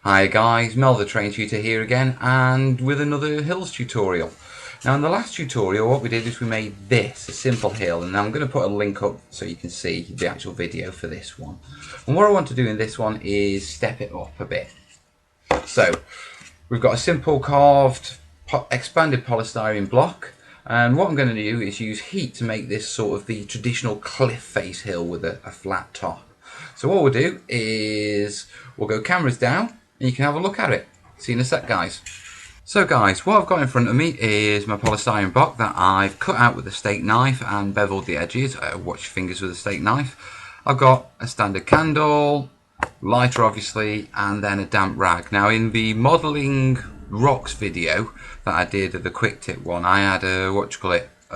Hi guys, Mel the Train Tutor here again, and with another hills tutorial. Now in the last tutorial what we did is we made this, a simple hill, and I'm going to put a link up so you can see the actual video for this one. And what I want to do in this one is step it up a bit. So we've got a simple carved expanded polystyrene block, and what I'm going to do is use heat to make this sort of the traditional cliff face hill with a flat top. So what we'll do is we'll go cameras down and you can have a look at it. See you in a sec, guys. So guys, what I've got in front of me is my polystyrene block that I've cut out with a steak knife and beveled the edges. Watch your fingers with a steak knife. I've got a standard candle, lighter obviously, and then a damp rag. Now in the modelling rocks video that I did, the quick tip one, I had a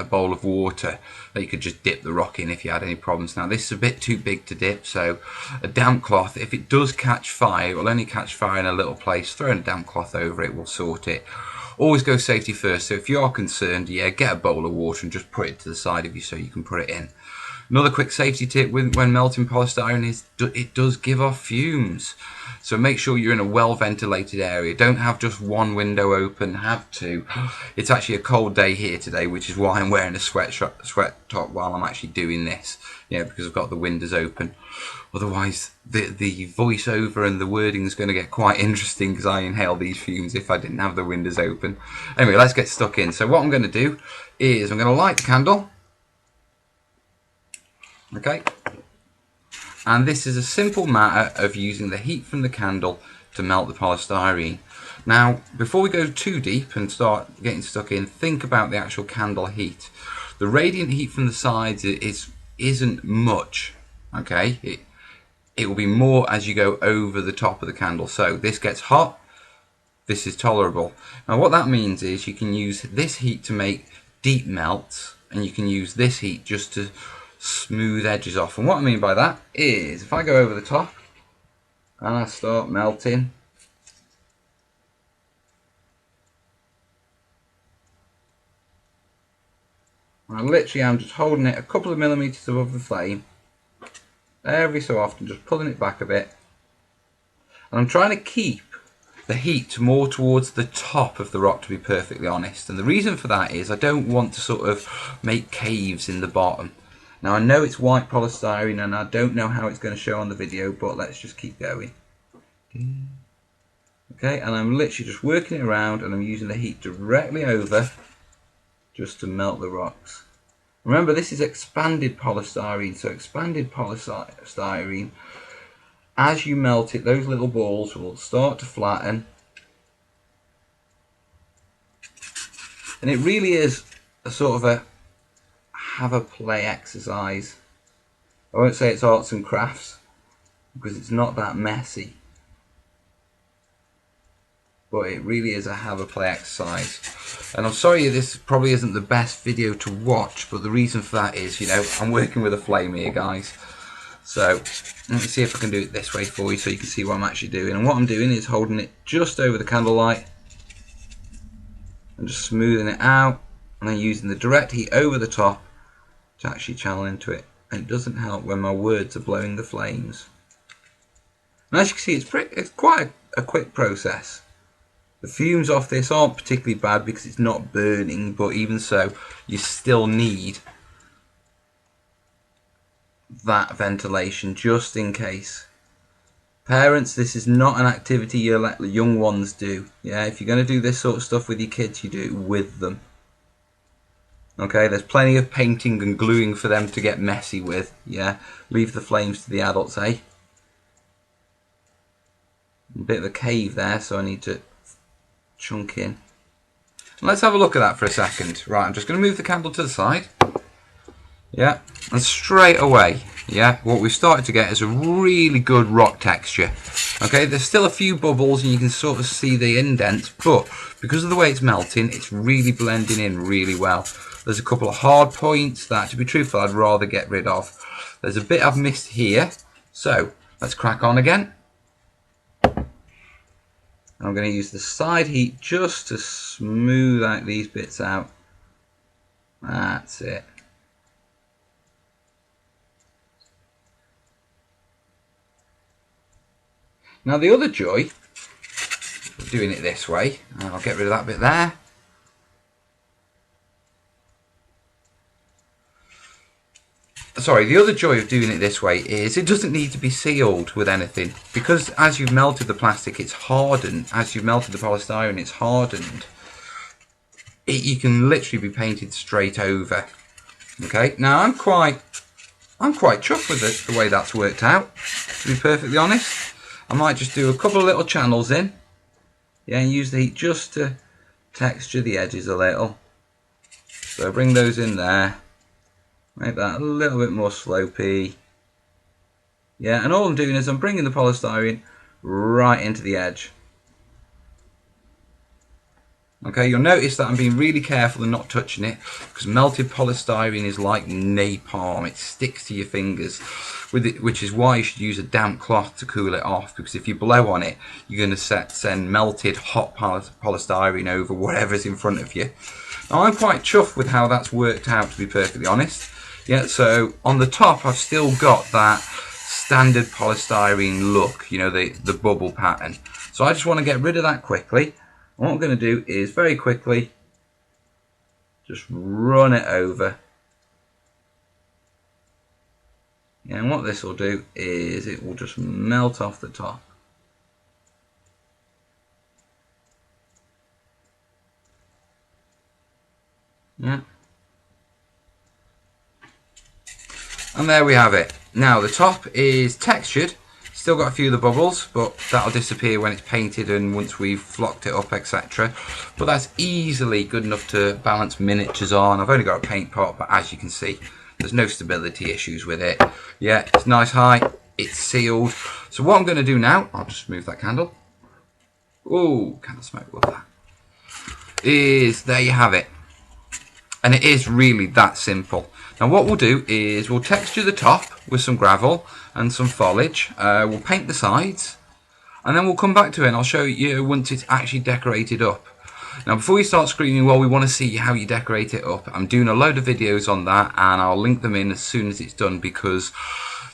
bowl of water that you could just dip the rock in if you had any problems. Now this is a bit too big to dip, so a damp cloth, if it does catch fire, it will only catch fire in a little place. Throwing a damp cloth over it will sort it. Always go safety first, so if you are concerned, yeah, get a bowl of water and just put it to the side of you so you can put it in. Another quick safety tip when melting polystyrene is it does give off fumes. So make sure you're in a well ventilated area. Don't have just one window open, have two. It's actually a cold day here today, which is why I'm wearing a sweat top while I'm actually doing this. Yeah, because I've got the windows open. Otherwise, the voiceover and the wording is going to get quite interesting because I inhale these fumes if I didn't have the windows open. Anyway, let's get stuck in. So what I'm going to do is I'm going to light the candle. Okay, and this is a simple matter of using the heat from the candle to melt the polystyrene. Now, before we go too deep and start getting stuck in, think about the actual candle heat. The radiant heat from the sides isn't much. Okay, it will be more as you go over the top of the candle. So this gets hot, this is tolerable. Now what that means is you can use this heat to make deep melts, and you can use this heat just to smooth edges off. And what I mean by that is if I go over the top and I start melting, I literally am just holding it a couple of millimeters above the flame every so often, just pulling it back a bit, and I'm trying to keep the heat more towards the top of the rock, to be perfectly honest. And the reason for that is I don't want to sort of make caves in the bottom. Now I know it's white polystyrene and I don't know how it's going to show on the video, but let's just keep going. Okay, and I'm literally just working it around and I'm using the heat directly over just to melt the rocks. Remember, this is expanded polystyrene, so expanded polystyrene, as you melt it, those little balls will start to flatten. And it really is a sort of a have a play exercise. I won't say it's arts and crafts because it's not that messy, but it really is a have a play exercise. And I'm sorry this probably isn't the best video to watch, but the reason for that is, you know, I'm working with a flame here, guys. So let me see if I can do it this way for you so you can see what I'm actually doing. And what I'm doing is holding it just over the candlelight and just smoothing it out, and then using the direct heat over the top to actually channel into it. And it doesn't help when my words are blowing the flames. And as you can see, it's quite a quick process. The fumes off this aren't particularly bad because it's not burning, but even so, you still need that ventilation just in case. Parents, this is not an activity you let the young ones do. Yeah, if you're going to do this sort of stuff with your kids, you do it with them. Okay, there's plenty of painting and gluing for them to get messy with. Yeah, leave the flames to the adults, eh? A bit of a cave there, so I need to chunk in. Let's have a look at that for a second. Right, I'm just going to move the candle to the side. Yeah, and straight away, yeah, what we've started to get is a really good rock texture. Okay, there's still a few bubbles and you can sort of see the indents, but because of the way it's melting, it's really blending in really well. There's a couple of hard points that, to be truthful, I'd rather get rid of. There's a bit I've missed here, so let's crack on again. I'm going to use the side heat just to smooth out these bits out. That's it. Now the other joy doing it this way, and I'll get rid of that bit there. Sorry, the other joy of doing it this way is it doesn't need to be sealed with anything, because as you've melted the plastic, it's hardened. As you've melted the polystyrene, it's hardened. You can literally be painted straight over. Okay, now I'm quite chuffed with it, the way that's worked out, to be perfectly honest. I might just do a couple of little channels in, yeah, and use the heat just to texture the edges a little. So bring those in there, make that a little bit more slopey. Yeah, and all I'm doing is I'm bringing the polystyrene right into the edge. Okay, you'll notice that I'm being really careful and not touching it, because melted polystyrene is like napalm. It sticks to your fingers, which is why you should use a damp cloth to cool it off, because if you blow on it, you're going to send melted hot polystyrene over whatever's in front of you. Now, I'm quite chuffed with how that's worked out, to be perfectly honest. Yeah, so on the top, I've still got that standard polystyrene look, you know, the bubble pattern. So I just want to get rid of that quickly. What I'm going to do is very quickly just run it over. And what this will do is it will just melt off the top. Yeah. And there we have it. Now the top is textured. Still got a few of the bubbles, but that'll disappear when it's painted and once we've flocked it up, etc. But that's easily good enough to balance miniatures on. I've only got a paint pot, but as you can see, there's no stability issues with it. Yeah, it's nice height, it's sealed. So what I'm going to do now, I'll just move that candle. Ooh, candle smoke, love that. Is there you have it. And it is really that simple. Now what we'll do is we'll texture the top with some gravel and some foliage. We'll paint the sides, and then we'll come back to it and I'll show you once it's actually decorated up. Now before you start screaming, well, we want to see how you decorate it up, I'm doing a load of videos on that and I'll link them in as soon as it's done, because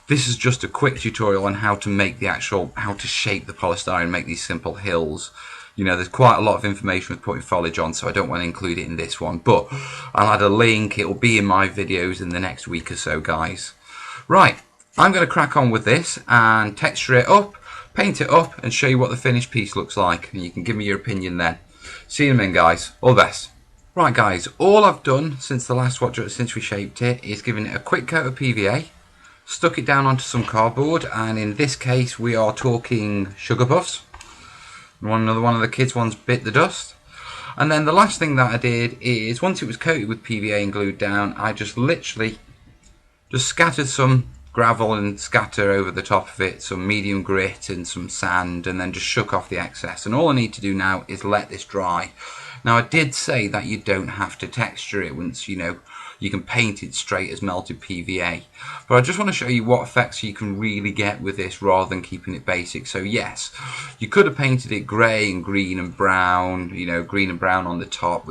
this is just a quick tutorial on how to make the actual, how to shape the polystyrene, make these simple hills. You know, there's quite a lot of information with putting foliage on, so I don't want to include it in this one, but I'll add a link. It'll be in my videos in the next week or so, guys. Right, I'm going to crack on with this and texture it up, paint it up, and show you what the finished piece looks like, and you can give me your opinion then. See you in a minute, guys. All the best. Right, guys, all I've done since the last watch, since we shaped it, is given it a quick coat of PVA, stuck it down onto some cardboard, and in this case we are talking sugar puffs. Another one of the kids' ones bit the dust. And then the last thing that I did is, once it was coated with PVA and glued down, I just literally just scattered some gravel and scatter over the top of it, some medium grit and some sand, and then just shook off the excess. And all I need to do now is let this dry. Now I did say that you don't have to texture it once, you know, you can paint it straight as melted PVA. But I just want to show you what effects you can really get with this rather than keeping it basic. So yes, you could have painted it grey and green and brown, you know, green and brown on the top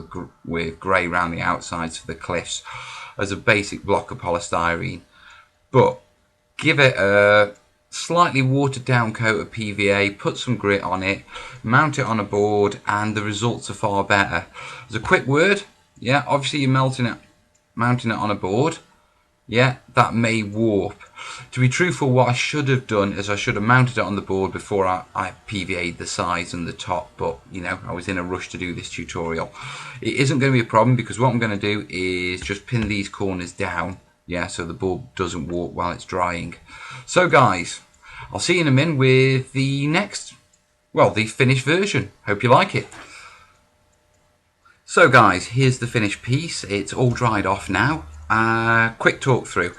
with grey around the outsides for the cliffs as a basic block of polystyrene. But give it a slightly watered down coat of PVA, put some grit on it, mount it on a board, and the results are far better. As a quick word, yeah, obviously you're mounting it on a board, yeah, that may warp. To be truthful, what I should have done is I should have mounted it on the board before I PVA'd the sides and the top, but you know, I was in a rush to do this tutorial. It isn't going to be a problem, because what I'm going to do is just pin these corners down, yeah, so the board doesn't warp while it's drying. So guys, I'll see you in a minute with the next, well, the finished version. Hope you like it. So guys, here's the finished piece. It's all dried off now. Quick talk through.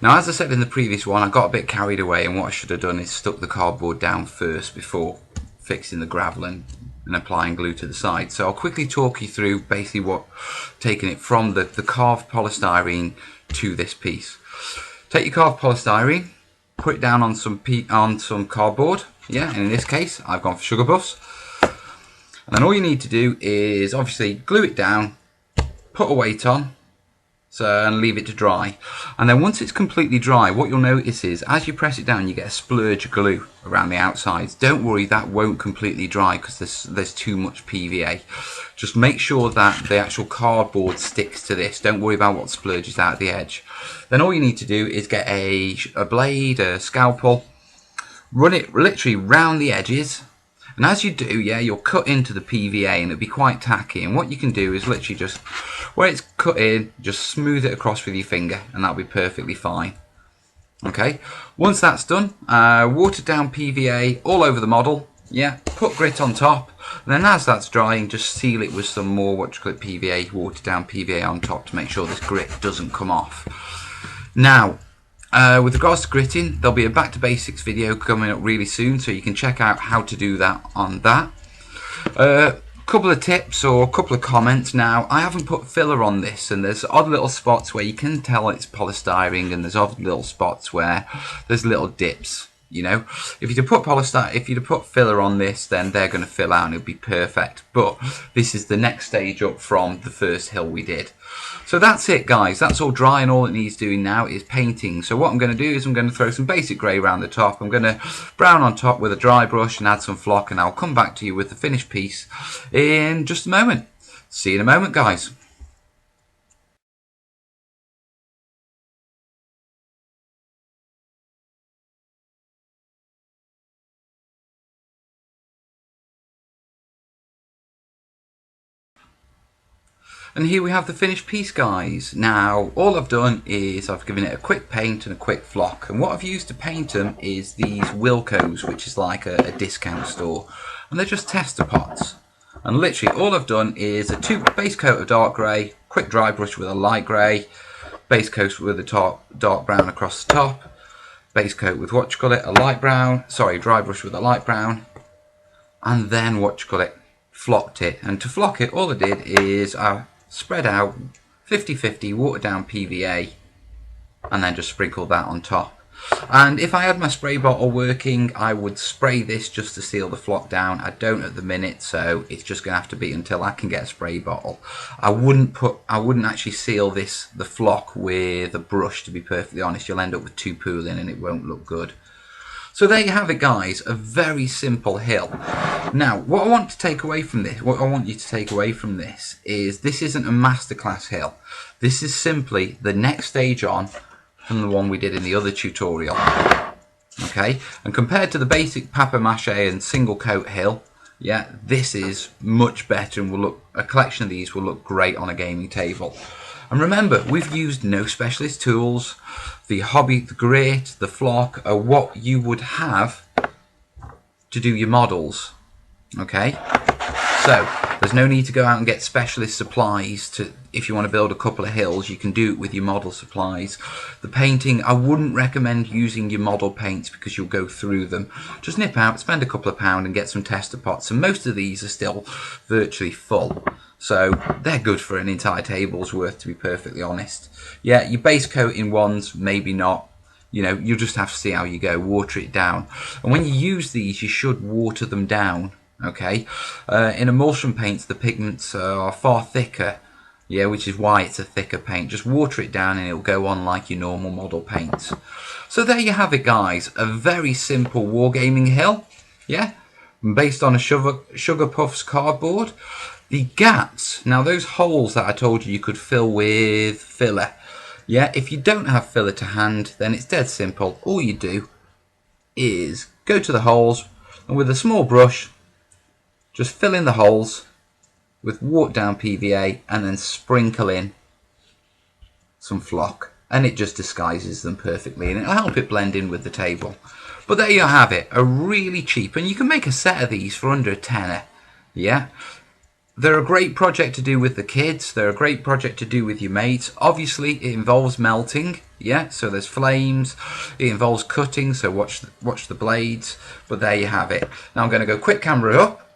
Now, as I said in the previous one, I got a bit carried away, and what I should have done is stuck the cardboard down first before fixing the gravel and applying glue to the side. So I'll quickly talk you through basically taking it from the carved polystyrene to this piece. Take your carved polystyrene, put it down on some cardboard, yeah, and in this case I've gone for sugar puffs. And then all you need to do is obviously glue it down, put a weight on, So, and leave it to dry. And then once it's completely dry, what you'll notice is as you press it down, you get a splurge of glue around the outsides. Don't worry, that won't completely dry because there's too much PVA. Just make sure that the actual cardboard sticks to this. Don't worry about what splurges out the edge. Then all you need to do is get a blade, a scalpel, run it literally round the edges. And as you do, yeah, you'll cut into the PVA and it'll be quite tacky. And what you can do is literally just, where it's cut in, just smooth it across with your finger and that'll be perfectly fine. Okay, once that's done, watered down PVA all over the model. Yeah, put grit on top. And then as that's drying, just seal it with some more PVA, watered down PVA on top to make sure this grit doesn't come off. Now, with regards to gritting, there'll be a back to basics video coming up really soon, so you can check out how to do that on that. Couple of tips or a couple of comments. Now, I haven't put filler on this, and there's odd little spots where you can tell it's polystyrene, and there's odd little spots where there's little dips. You know, if you'd have put filler on this, then they're going to fill out and it'll be perfect. But this is the next stage up from the first hill we did. So that's it, guys. That's all dry, and all it needs doing now is painting. So what I'm going to do is I'm going to throw some basic grey around the top. I'm going to brown on top with a dry brush and add some flock, and I'll come back to you with the finished piece in just a moment. See you in a moment, guys. And here we have the finished piece, guys. Now, all I've done is I've given it a quick paint and a quick flock. And what I've used to paint them is these Wilcos, which is like a discount store. And they're just tester pots. And literally, all I've done is a base coat of dark grey, quick dry brush with a light grey, base coat with a dark brown across the top, base coat with a light brown, dry brush with a light brown, and then flocked it. And to flock it, all I did is I spread out 50-50 watered down PVA and then just sprinkle that on top. And if I had my spray bottle working, I would spray this just to seal the flock down. I don't at the minute, so it's just gonna have to be until I can get a spray bottle. I wouldn't actually seal the flock with a brush, to be perfectly honest. You'll end up with too pooling and it won't look good. So there you have it, guys, a very simple hill. Now, what I want you to take away from this is this isn't a masterclass hill. This is simply the next stage on from the one we did in the other tutorial. Okay, and compared to the basic papier-mâché and single coat hill, yeah, this is much better, and a collection of these will look great on a gaming table. And remember, we've used no specialist tools. The grit, the flock are what you would have to do your models. Okay, so there's no need to go out and get specialist supplies if you want to build a couple of hills. You can do it with your model supplies. The painting, I wouldn't recommend using your model paints because you'll go through them. Just nip out, spend a couple of pounds and get some tester pots, and most of these are still virtually full. So they're good for an entire table's worth, to be perfectly honest. Yeah, your base coating ones, maybe not. You know, you'll just have to see how you go, water it down. And when you use these, you should water them down, okay? In emulsion paints, the pigments are far thicker, yeah, which is why it's a thicker paint. Just water it down and it'll go on like your normal model paints. So there you have it, guys. A very simple wargaming hill, yeah? Based on a Sugar Puffs cardboard. The gaps, now those holes that I told you could fill with filler, yeah, if you don't have filler to hand, then it's dead simple. All you do is go to the holes and with a small brush, just fill in the holes with watered down PVA and then sprinkle in some flock, and it just disguises them perfectly and it'll help it blend in with the table. But there you have it, a really cheap, and you can make a set of these for under a tenner, yeah. They're a great project to do with the kids. They're a great project to do with your mates. Obviously, it involves melting, yeah, so there's flames. It involves cutting, so watch the blades. But there you have it. Now I'm going to go quick camera up.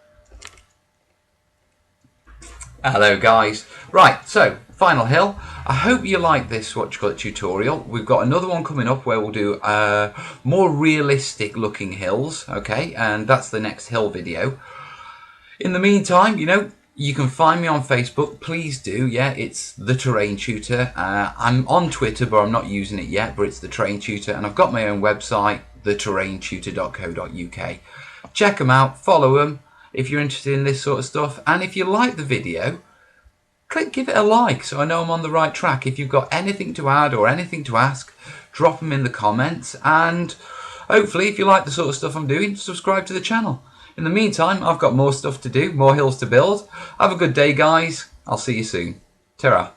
Hello, guys. Right, so final hill. I hope you like this tutorial. We've got another one coming up where we'll do more realistic looking hills, okay, and that's the next hill video. In the meantime, you know, You can find me on Facebook, please do, yeah, it's The Terrain Tutor. I'm on Twitter, but I'm not using it yet, but it's The Terrain Tutor, and I've got my own website, theterraintutor.co.uk. Check them out, follow them if you're interested in this sort of stuff, and if you like the video, give it a like so I know I'm on the right track. If you've got anything to add or anything to ask, drop them in the comments, and hopefully if you like the sort of stuff I'm doing, subscribe to the channel. In the meantime, I've got more stuff to do, more hills to build. Have a good day, guys. I'll see you soon. Ta-ra.